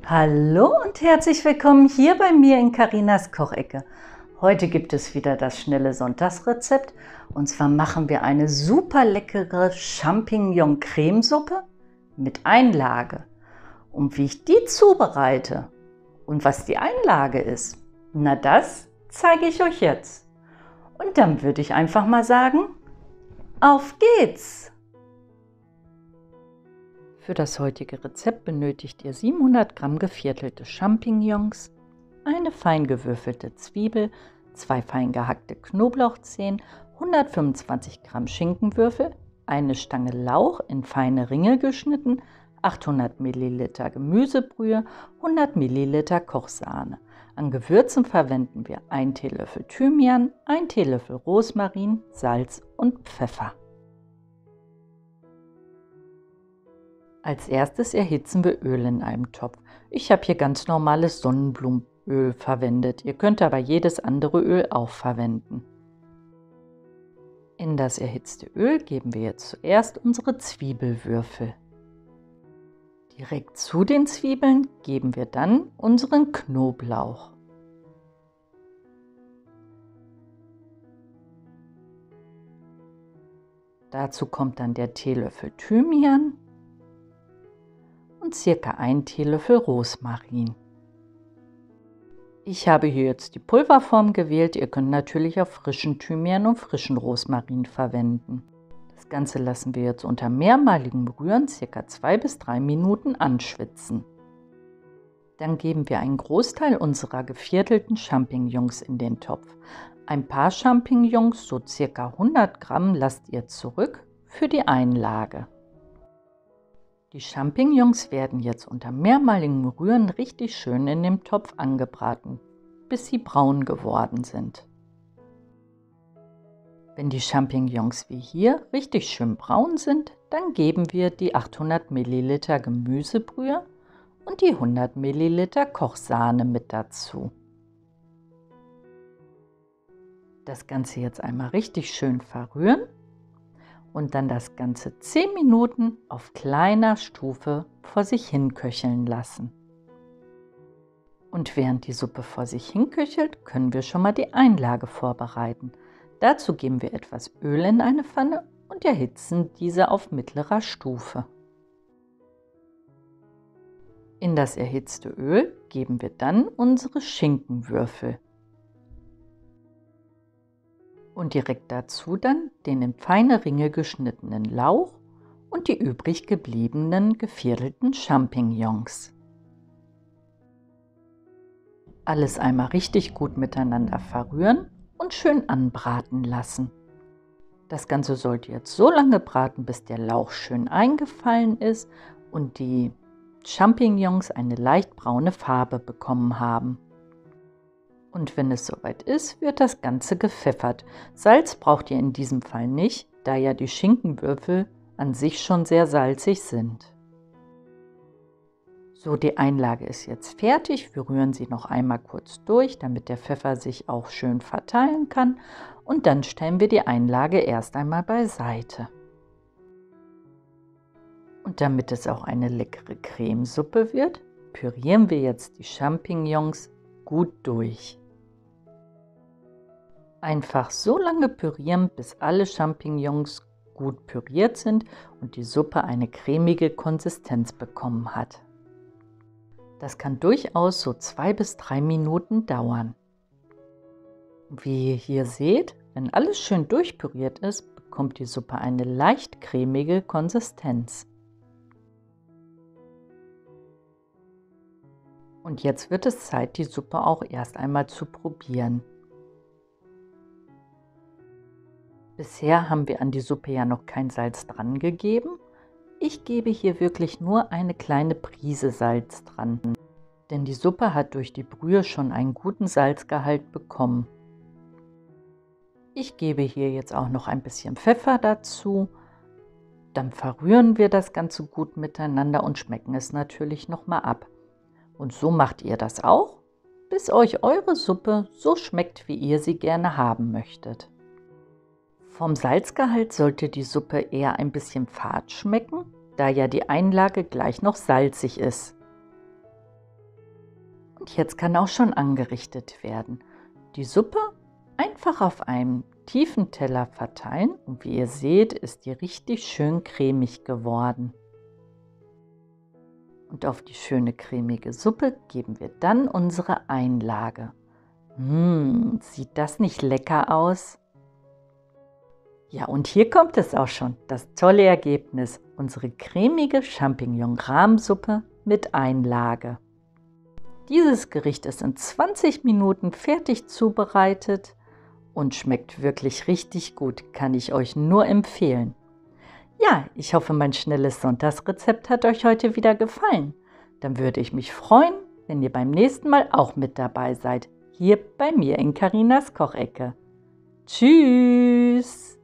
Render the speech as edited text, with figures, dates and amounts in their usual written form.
Hallo und herzlich willkommen hier bei mir in Carinas Kochecke. Heute gibt es wieder das schnelle Sonntagsrezept und zwar machen wir eine super leckere Champignon-Cremesuppe mit Einlage. Und wie ich die zubereite und was die Einlage ist, na das zeige ich euch jetzt. Und dann würde ich einfach mal sagen, auf geht's! Für das heutige Rezept benötigt ihr 700 Gramm geviertelte Champignons, eine fein gewürfelte Zwiebel, 2 fein gehackte Knoblauchzehen, 125 Gramm Schinkenwürfel, eine Stange Lauch in feine Ringe geschnitten, 800 Milliliter Gemüsebrühe, 100 Milliliter Kochsahne. An Gewürzen verwenden wir 1 Teelöffel Thymian, 1 Teelöffel Rosmarin, Salz und Pfeffer. Als erstes erhitzen wir Öl in einem Topf. Ich habe hier ganz normales Sonnenblumenöl verwendet. Ihr könnt aber jedes andere Öl auch verwenden. In das erhitzte Öl geben wir jetzt zuerst unsere Zwiebelwürfel. Direkt zu den Zwiebeln geben wir dann unseren Knoblauch. Dazu kommt dann der Teelöffel Thymian und circa 1 Teelöffel Rosmarin. Ich habe hier jetzt die Pulverform gewählt. Ihr könnt natürlich auch frischen Thymian und frischen Rosmarin verwenden. Das Ganze lassen wir jetzt unter mehrmaligem Rühren circa 2 bis 3 Minuten anschwitzen. Dann geben wir einen Großteil unserer geviertelten Champignons in den Topf. Ein paar Champignons, so circa 100 Gramm, lasst ihr zurück für die Einlage. Die Champignons werden jetzt unter mehrmaligem Rühren richtig schön in dem Topf angebraten, bis sie braun geworden sind. Wenn die Champignons wie hier richtig schön braun sind, dann geben wir die 800 Milliliter Gemüsebrühe und die 100 Milliliter Kochsahne mit dazu. Das Ganze jetzt einmal richtig schön verrühren. Und dann das Ganze 10 Minuten auf kleiner Stufe vor sich hin köcheln lassen. Und während die Suppe vor sich hin köchelt, können wir schon mal die Einlage vorbereiten. Dazu geben wir etwas Öl in eine Pfanne und erhitzen diese auf mittlerer Stufe. In das erhitzte Öl geben wir dann unsere Schinkenwürfel. Und direkt dazu dann den in feine Ringe geschnittenen Lauch und die übrig gebliebenen geviertelten Champignons. Alles einmal richtig gut miteinander verrühren und schön anbraten lassen. Das Ganze sollte jetzt so lange braten, bis der Lauch schön eingefallen ist und die Champignons eine leicht braune Farbe bekommen haben. Und wenn es soweit ist, wird das Ganze gepfeffert. Salz braucht ihr in diesem Fall nicht, da ja die Schinkenwürfel an sich schon sehr salzig sind. So, die Einlage ist jetzt fertig. Wir rühren sie noch einmal kurz durch, damit der Pfeffer sich auch schön verteilen kann. Und dann stellen wir die Einlage erst einmal beiseite. Und damit es auch eine leckere Cremesuppe wird, pürieren wir jetzt die Champignons gut durch. Einfach so lange pürieren, bis alle Champignons gut püriert sind und die Suppe eine cremige Konsistenz bekommen hat. Das kann durchaus so 2 bis 3 Minuten dauern. Wie ihr hier seht, wenn alles schön durchpüriert ist, bekommt die Suppe eine leicht cremige Konsistenz. Und jetzt wird es Zeit, die Suppe auch erst einmal zu probieren. Bisher haben wir an die Suppe ja noch kein Salz dran gegeben. Ich gebe hier wirklich nur eine kleine Prise Salz dran, denn die Suppe hat durch die Brühe schon einen guten Salzgehalt bekommen. Ich gebe hier jetzt auch noch ein bisschen Pfeffer dazu. Dann verrühren wir das Ganze gut miteinander und schmecken es natürlich nochmal ab. Und so macht ihr das auch, bis euch eure Suppe so schmeckt, wie ihr sie gerne haben möchtet. Vom Salzgehalt sollte die Suppe eher ein bisschen fad schmecken, da ja die Einlage gleich noch salzig ist. Und jetzt kann auch schon angerichtet werden. Die Suppe einfach auf einem tiefen Teller verteilen und wie ihr seht, ist die richtig schön cremig geworden. Und auf die schöne cremige Suppe geben wir dann unsere Einlage. Sieht das nicht lecker aus? Ja, und hier kommt es auch schon, das tolle Ergebnis, unsere cremige Champignon-Rahmsuppe mit Einlage. Dieses Gericht ist in 20 Minuten fertig zubereitet und schmeckt wirklich richtig gut, kann ich euch nur empfehlen. Ja, ich hoffe, mein schnelles Sonntagsrezept hat euch heute wieder gefallen. Dann würde ich mich freuen, wenn ihr beim nächsten Mal auch mit dabei seid, hier bei mir in Carinas Kochecke. Tschüss!